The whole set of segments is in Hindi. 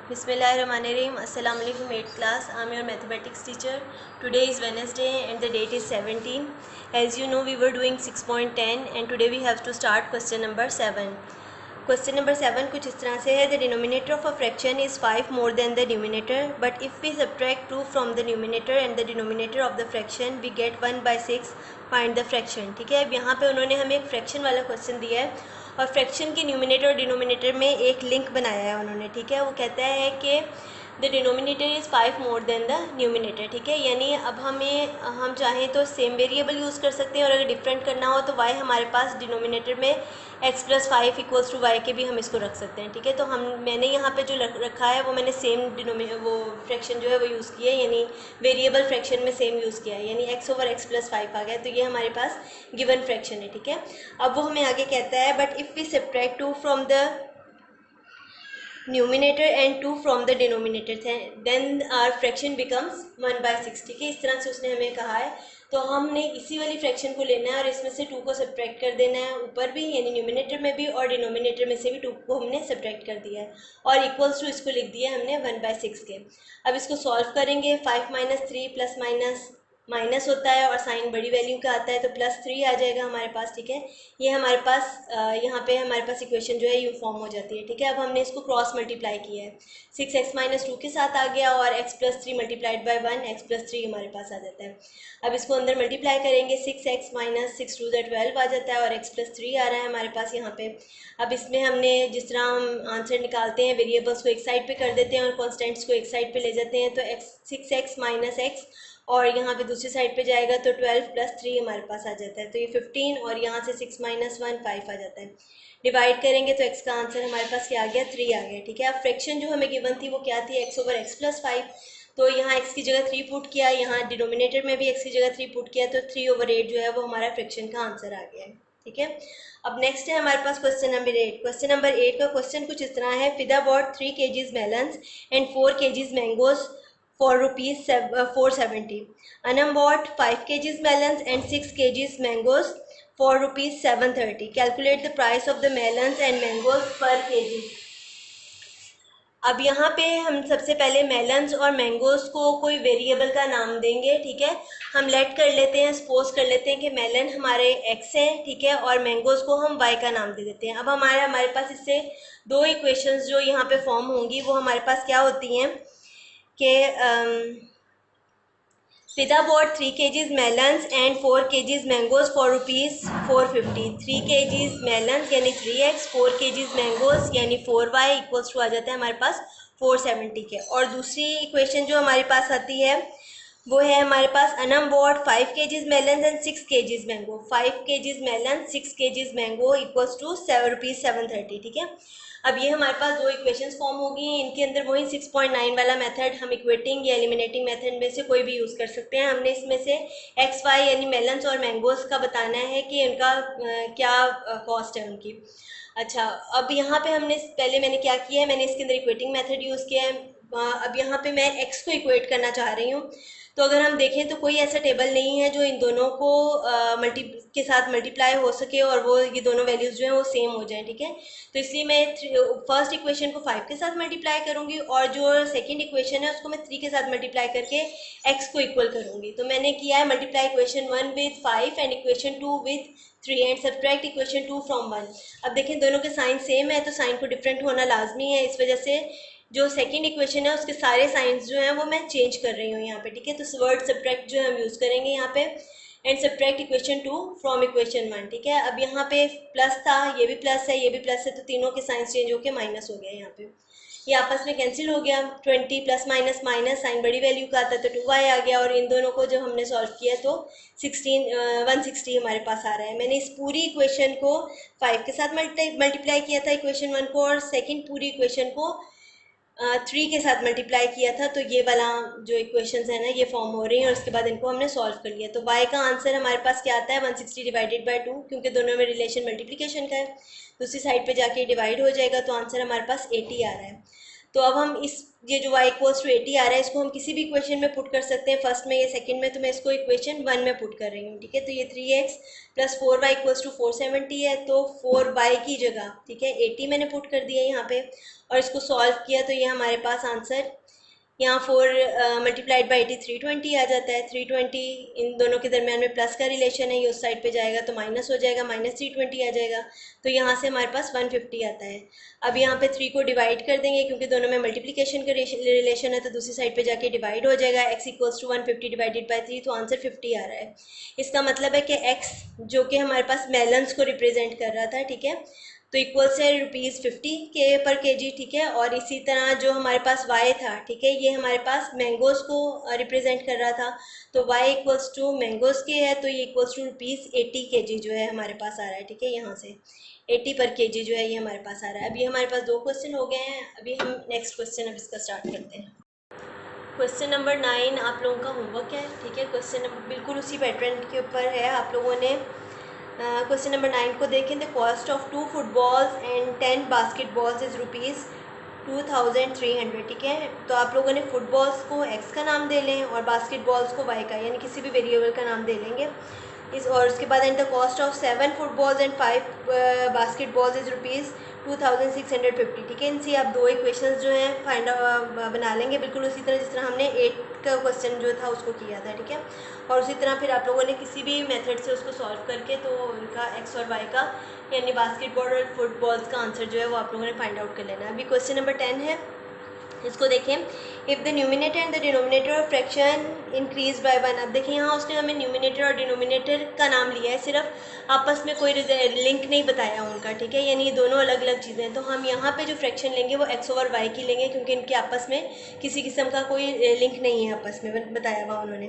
Bismillahirrahmanirrahim. Assalamu alaikum 8th class. I'm your mathematics teacher. Today is Wednesday and the date is 17. As you know, we were doing 6.10 and today we have to start question number 7. Question number 7 कुछ इस तरह से है. The denominator of a fraction is 5 more than the numerator, but if we subtract 2 from the numerator and the denominator of the fraction, we get 1/6. Find the fraction. ठीक है, अब यहाँ पे उन्होंने हमें एक फ्रैक्शन वाला क्वेश्चन दिया है और फ्रैक्शन के न्यूमिनेटर और डिनोमिनेटर में एक लिंक बनाया है उन्होंने. ठीक है, वो कहता है कि the denominator is 5 more than the numerator. ठीक है, यानी अब हम चाहें तो सेम वेरिएबल यूज़ कर सकते हैं और अगर डिफरेंट करना हो तो y हमारे पास डिनोमिनेटर में x+5 इक्वल्स टू वाई के भी हम इसको रख सकते हैं. ठीक है, तो मैंने यहाँ पे जो रखा है वो मैंने सेम वो फ्रैक्शन जो है वो यूज़ किया है, यानी वेरिएबल फ्रैक्शन में सेम यूज़ किया है, यानी x/x+5 आ गया. तो ये हमारे पास गिवन फ्रैक्शन है. ठीक है, अब वो हमें आगे कहता है but if we subtract 2 from the numerator and 2 from the denominator then our fraction becomes 1/6. ठीक है, इस तरह से उसने हमें कहा है. तो हमने इसी वाली फ्रैक्शन को लेना है और इसमें से 2 को सब्ट्रैक्ट कर देना है ऊपर भी, यानी न्यूमिनेटर में भी और डिनोमिनेटर में से भी 2 को हमने सब्ट्रैक्ट कर दिया है और इक्वल्स टू इसको लिख दिया हमने 1/6 के. अब इसको सॉल्व करेंगे. 5 - 3 प्लस माइनस होता है और साइन बड़ी वैल्यू का आता है तो +3 आ जाएगा हमारे पास. ठीक है, ये हमारे पास यहाँ पे हमारे पास इक्वेशन जो है यू फॉर्म हो जाती है. ठीक है, अब हमने इसको क्रॉस मल्टीप्लाई किया है. 6x - 2 के साथ आ गया और x+3 मल्टीप्लाइड बाय 1, x+3 हमारे पास आ जाता है. अब इसको अंदर मल्टीप्लाई करेंगे. 6x - 6 2 = 12 आ जाता है और x+3 आ रहा है हमारे पास यहाँ पे. अब इसमें हमने जिस तरह हम आंसर निकालते हैं वेरिएबल्स को एक साइड पे कर देते हैं और कॉन्स्टेंट्स को एक साइड पे ले जाते हैं, तो 6x - x और यहाँ पे दूसरी साइड पे जाएगा तो 12 + 3 हमारे पास आ जाता है. तो ये 15 और यहाँ से 6 - 1 5 आ जाता है. डिवाइड करेंगे तो x का आंसर हमारे पास क्या आ गया, 3 आ गया. ठीक है, अब फ्रैक्शन जो हमें गिवन थी वो क्या थी, x/x+5. तो यहाँ x की जगह 3 पुट किया, यहाँ डिनोमिनेटर में भी x की जगह 3 पुट किया, तो 3/8 जो है वो हमारा फ्रैक्शन का आंसर आ गया है. ठीक है, अब नेक्स्ट है हमारे पास क्वेश्चन नंबर 8. क्वेश्चन नंबर 8 का क्वेश्चन कुछ इस तरह है. फिदा bot 3 kgs melons and 4 kgs mangoes for rupees 470. Anam bought 5 kgs melons and 6 kgs mangoes for rupees 730. Calculate the price of the melons and mangoes per kg. अब यहाँ पे हम सबसे पहले मेलन्स और मैंगोज़ को कोई वेरिएबल का नाम देंगे. ठीक है, हम लेट कर लेते हैं, सपोज कर लेते हैं कि मेलन हमारे x है. ठीक है, और मैंगोज़ को हम y का नाम दे देते हैं. अब हमारे पास इससे दो इक्वेशंस जो यहाँ पे फॉर्म होंगी वो हमारे पास क्या होती हैं कि Fida bought 3 kgs melons and 4 kgs mangoes for rupees 450. 3 kgs melons यानी 3x, 4 kgs mangoes यानी 4y इक्वल्स टू आ जाता है हमारे पास 470 के. और दूसरी इक्वेशन जो हमारे पास आती है वो है हमारे पास Anam bot 5 kgs melons and 6 kgs mango. 5 kgs melons 6 kgs mango equals to ₹730. ठीक है, अब ये हमारे पास दो इक्वेशंस फॉर्म होगी. इनके अंदर वही 6.9 वाला मेथड हम इक्वेटिंग या एलिमिनेटिंग मेथड में से कोई भी यूज़ कर सकते हैं. हमने इसमें से एक्स वाई यानी मेलन्स और मैंगोज़ का बताना है कि उनका क्या कॉस्ट है उनकी. अच्छा, अब यहाँ पे मैंने क्या किया है, मैंने इसके अंदर इक्वेटिंग मेथड यूज़ किया है. अब यहाँ पे मैं एक्स को इक्वेट करना चाह रही हूँ. तो अगर हम देखें तो कोई ऐसा टेबल नहीं है जो इन दोनों को के साथ मल्टीप्लाई हो सके और वो ये दोनों वैल्यूज़ जो हैं वो सेम हो जाएं. ठीक है, तो इसलिए मैं फर्स्ट इक्वेशन को 5 के साथ मल्टीप्लाई करूँगी और जो सेकंड इक्वेशन है उसको मैं 3 के साथ मल्टीप्लाई करके x को इक्वल करूँगी. तो मैंने किया है multiply equation 1 with 5 and equation 2 with 3 and subtract equation 2 from 1. अब देखें दोनों के साइन सेम है तो साइन को डिफरेंट होना लाजमी है. इस वजह से जो सेकंड इक्वेशन है उसके सारे साइंस जो हैं वो मैं चेंज कर रही हूँ यहाँ पे. ठीक है, तो वर्ड सब्ट्रैक्ट जो है हम यूज़ करेंगे यहाँ पे and subtract equation 2 from equation 1. ठीक है, अब यहाँ पे प्लस था, ये भी प्लस है, ये भी प्लस है, तो तीनों के साइंस चेंज होकर माइनस हो गया. यहाँ पे ये आपस में कैंसिल हो गया. 20 प्लस माइनस माइनस साइन बड़ी वैल्यू का आता है तो 2y आ गया और इन दोनों को जब हमने सॉल्व किया तो 160 हमारे पास आ रहा है. मैंने इस पूरी इक्वेशन को 5 के साथ मल्टीप्लाई किया था इक्वेशन 1 को और सेकेंड पूरी इक्वेशन को 3 के साथ मल्टीप्लाई किया था. तो ये वाला जो इक्वेशंस है ना ये फॉर्म हो रही हैं और उसके बाद इनको हमने सॉल्व कर लिया. तो y का आंसर हमारे पास क्या आता है 160 डिवाइडेड बाय 2, क्योंकि दोनों में रिलेशन मल्टीप्लिकेशन का है. दूसरी साइड पे जाके डिवाइड हो जाएगा तो आंसर हमारे पास 80 आ रहा है. तो अब हम ये जो y इक्वल्स टू 80 आ रहा है इसको हम किसी भी इक्वेशन में पुट कर सकते हैं, फर्स्ट में या सेकंड में, तो मैं इसको इक्वेशन 1 में पुट कर रही हूँ, ठीक है। तो ये 3x plus 4y equals to 470 है, तो 4y की जगह, ठीक है, 80 मैंने पुट कर दिया यहाँ पे और इसको सॉल्व किया तो ये हमारे पास आंसर यहाँ 4 मल्टीप्लाइड बाई 80 320 आ जाता है। 320 इन दोनों के दरमियान में प्लस का रिलेशन है, ये उस साइड पे जाएगा तो माइनस हो जाएगा, माइनस 320 आ जाएगा, तो यहाँ से हमारे पास 150 आता है। अब यहाँ पे 3 को डिवाइड कर देंगे क्योंकि दोनों में मल्टीप्लिकेशन का रिलेशन है, तो दूसरी साइड पे जाके डिवाइड हो जाएगा। x equals to 150 divided by 3, तो आंसर 50 आ रहा है। इसका मतलब है कि x जो कि हमारे पास मेलन्स को रिप्रेजेंट कर रहा था, ठीक है, तो इक्वल्स है ₹50 के पर केजी, ठीक है। और इसी तरह जो हमारे पास y था, ठीक है, ये हमारे पास मैंगोज़ को रिप्रेजेंट कर रहा था, तो y इक्वल्स टू मैंगोज़ के है, तो ये इक्वल्स टू ₹80 केजी जो है हमारे पास आ रहा है, ठीक है। यहाँ से 80 पर केजी जो है ये हमारे पास आ रहा है। अभी हमारे पास 2 क्वेश्चन हो गए हैं, अभी हम नेक्स्ट क्वेश्चन अब इसका स्टार्ट करते हैं। क्वेश्चन नंबर 9 आप लोगों का होमवर्क है, ठीक है। क्वेश्चन नंबर बिल्कुल उसी पैटर्न के ऊपर है। आप लोगों ने क्वेश्चन नंबर 9 को देखें। The cost of 2 footballs and 10 basketballs is ₹2300, ठीक है। तो आप लोगों ने फुटबॉल्स को x का नाम दे लें और बास्केटबॉल्स को y का, यानी किसी भी वेरिएबल का नाम दे लेंगे और उसके बाद and the cost of 7 footballs and 5 basketballs is ₹2650, ठीक है। इनसे आप 2 इक्वेशंस जो हैं फाइंड बना लेंगे, बिल्कुल उसी तरह जिस तरह हमने 8 का क्वेश्चन जो था उसको किया था, ठीक है। और उसी तरह फिर आप लोगों ने किसी भी मेथड से उसको सॉल्व करके तो उनका x और y का, यानी बास्केटबॉल और फुटबॉल्स का आंसर जो है वो आप लोगों ने फाइंड आउट कर लेना है। अभी क्वेश्चन नंबर 10 है, इसको देखें। If the numerator and the denominator of fraction increase by 1। अब देखिए यहाँ उसने हमें न्यूमिनेटर और डिनोमिनेटर का नाम लिया है, सिर्फ आपस में कोई लिंक नहीं बताया उनका, ठीक है, यानी ये दोनों अलग अलग चीज़ें हैं। तो हम यहाँ पे जो फ्रैक्शन लेंगे वो x ओवर y की लेंगे क्योंकि इनके आपस में किसी किस्म का कोई लिंक नहीं है आपस में बताया हुआ उन्होंने।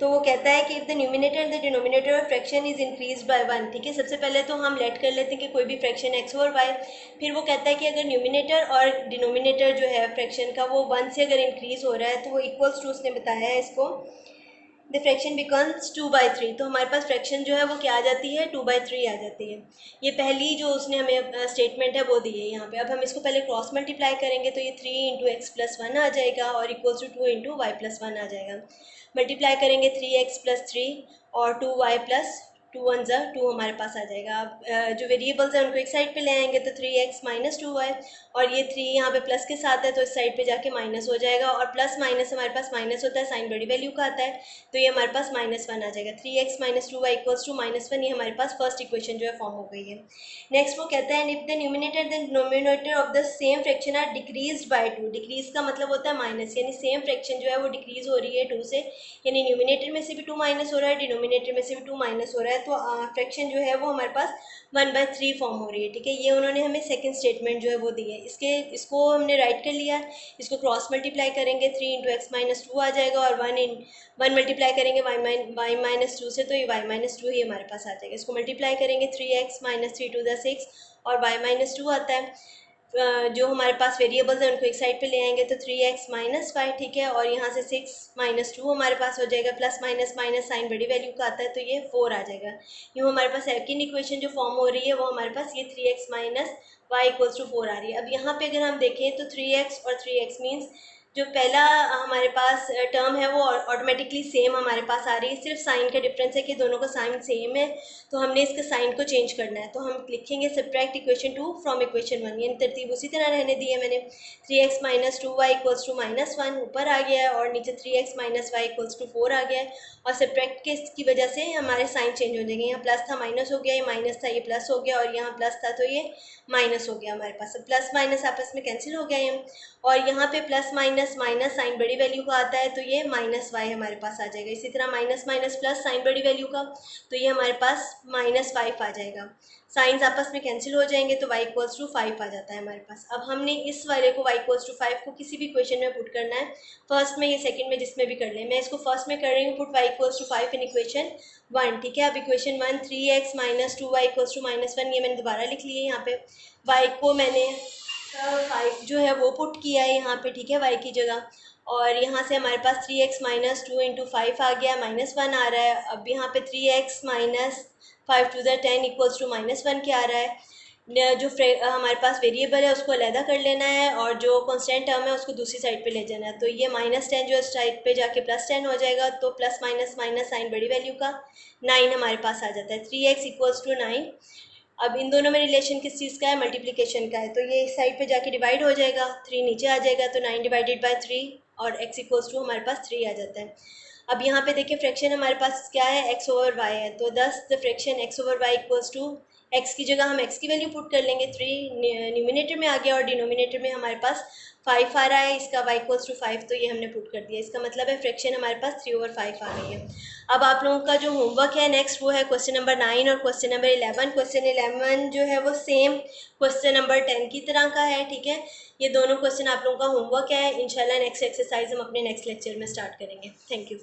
तो वो कहता है कि if the numerator and the denominator of fraction is increase by 1, ठीक है। सबसे पहले तो हम लेट कर लेते हैं कि कोई भी फ्रैक्शन x ओवर y, फिर वो कहता है कि अगर न्यूमिनेटर और डिनोमिनेटर जो है फ्रैक्शन का वो 1 से अगर इंक्रीज़ हो रहा है तो वो इक्वल्स टू, उसने बताया है इसको, द फ्रैक्शन बिकम्स 2/3। तो हमारे पास फ्रैक्शन जो है वो क्या आ जाती है, 2/3 आ जाती है। ये पहली जो उसने हमें स्टेटमेंट है वो दी है यहाँ पे। अब हम इसको पहले क्रॉस मल्टीप्लाई करेंगे तो ये 3 × x+1 आ जाएगा और इक्वल्स टू 2 × y+1 आ जाएगा। मल्टीप्लाई करेंगे 3x+3 और 2y+2 1 ज़ा 2 हमारे पास आ जाएगा। अब जो वेरिएबल्स हैं उनको एक साइड पे ले आएंगे तो 3x माइनस 2y, और ये 3 यहाँ पे प्लस के साथ है तो इस साइड पे जाके माइनस हो जाएगा, और प्लस माइनस हमारे पास माइनस होता है, साइन बड़ी वैल्यू का आता है, तो ये हमारे पास -1 आ जाएगा। 3x minus 2y equals to -1, ये हमारे पास फर्स्ट इक्वेशन जो है फॉर्म हो गई है। नेक्स्ट वो कहता है if the numerator the denominator of the same fraction are decreased by 2। Decrease का मतलब होता है माइनस, यानी सेम फ्रैक्शन जो है वो डिक्रीज हो रही है 2 से, यानी न्यूमिनेटर में से भी 2 माइनस हो रहा है, डिनोमिनेटर में से भी 2 माइनस हो रहा है, तो फ्रैक्शन जो है वो हमारे पास 1/3 फॉर्म हो रही है, ठीक है। ये उन्होंने हमें सेकंड स्टेटमेंट जो है वो दी है। इसको हमने राइट कर लिया, इसको क्रॉस मल्टीप्लाई करेंगे 3 × x-2 आ जाएगा, और 1 मल्टीप्लाई करेंगे y-2 से तो ये y-2 ही हमारे पास आ जाएगा। इसको मल्टीप्लाई करेंगे 3x - 3 × 6 और y-2 आता है। जो हमारे पास वेरिएबल्स हैं उनको एक साइड पे ले आएंगे तो 3x - 5, ठीक है, और यहाँ से 6 - 2 हमारे पास हो जाएगा, प्लस माइनस माइनस साइन बड़ी वैल्यू का आता है तो ये 4 आ जाएगा। यूँ हमारे पास सेकंड इक्वेशन जो फॉर्म हो रही है वो हमारे पास ये 3x - y इक्वल्स टू 4 आ रही है। अब यहाँ पे अगर हम देखें तो 3x और 3x मीन्स जो पहला हमारे पास टर्म है वो ऑटोमेटिकली सेम हमारे पास आ रही है, सिर्फ साइन का डिफरेंस है कि दोनों का साइन सेम है, तो हमने इसका साइन को चेंज करना है। तो हम लिखेंगे सब्ट्रैक्ट इक्वेशन 2 फ्रॉम इक्वेशन 1, यानी तरतीब उसी तरह रहने दी है मैंने। 3x - 2y इक्वल्स टू -1 ऊपर आ गया है और नीचे 3x - y इक्वल्स टू 4 आ गया है, और सब्ट्रैक्ट के की वजह से हमारे साइन चेंज हो जाएंगे। यहाँ प्लस था माइनस हो गया, ये माइनस था ये प्लस हो गया, और यहाँ प्लस था तो ये माइनस हो गया हमारे पास। प्लस माइनस आपस में कैंसिल हो गया ये, और यहाँ पे प्लस माइनस माइनस साइन बड़ी वैल्यू का आता है तो ये -y हमारे पास आ जाएगा। इसी तरह माइनस माइनस प्लस साइन बड़ी वैल्यू का, तो ये हमारे पास -5 आ जाएगा। साइंस आपस में कैंसिल हो जाएंगे तो y इक्वल्स टू 5 आ जाता है हमारे पास। अब हमने इस वाले को y इक्वल्स टू 5 को किसी भी क्वेश्चन में पुट करना है, फर्स्ट में या सेकंड में जिसमें भी कर लें। मैं इसको फर्स्ट में कर रही हूँ put y equals to 5 in equation 1, ठीक है। अब equation 1 3x - 2y equals to -1, ये मैंने दोबारा लिख लिया है। यहाँ पे y को मैंने 5 जो है वो पुट किया है यहाँ पे, ठीक है, y की जगह, और यहाँ से हमारे पास 3x - 2 × 5 आ गया, -1 आ रहा है। अब यहाँ पे 3x - 5 × 10 इक्वल्स टू -1 क्या आ रहा है, जो हमारे पास वेरिएबल है उसको अलहदा कर लेना है और जो कांस्टेंट टर्म है उसको दूसरी साइड पे ले जाना है। तो ये -10 जो इस साइड पे जाके +10 हो जाएगा, तो प्लस माइनस माइनस साइन बड़ी वैल्यू का 9 हमारे पास आ जाता है। 3x equals to 9। अब इन दोनों में रिलेशन किस चीज़ का है, मल्टीप्लिकेशन का है, तो ये इस साइड पे जाके डिवाइड हो जाएगा, 3 नीचे आ जाएगा, तो 9 डिवाइडेड बाय 3 और x इक्वल्स टू हमारे पास 3 आ जाता है। अब यहाँ पे देखिए फ्रैक्शन हमारे पास क्या है, x ओवर y है, तो thus the fraction x over y equals to x की जगह हम x की वैल्यू पुट कर लेंगे, 3 न्यूमिनेटर में आ गया और डिनोमिनेटर में हमारे पास 5 आ रहा है, इसका y इक्वल्स टू 5, तो ये हमने पुट कर दिया। इसका मतलब है फ्रैक्शन हमारे पास 3 ओवर 5 आ गई है। अब आप लोगों का जो होमवर्क है नेक्स्ट वो है क्वेश्चन नंबर 9 और क्वेश्चन नंबर 11। क्वेश्चन 11 जो है वो सेम क्वेश्चन नंबर 10 की तरह का है, ठीक है। ये दोनों क्वेश्चन आप लोगों का होमवर्क है। इंशाल्लाह नेक्स्ट एक्सरसाइज हम अपने नेक्स्ट लेक्चर में स्टार्ट करेंगे। Thank you.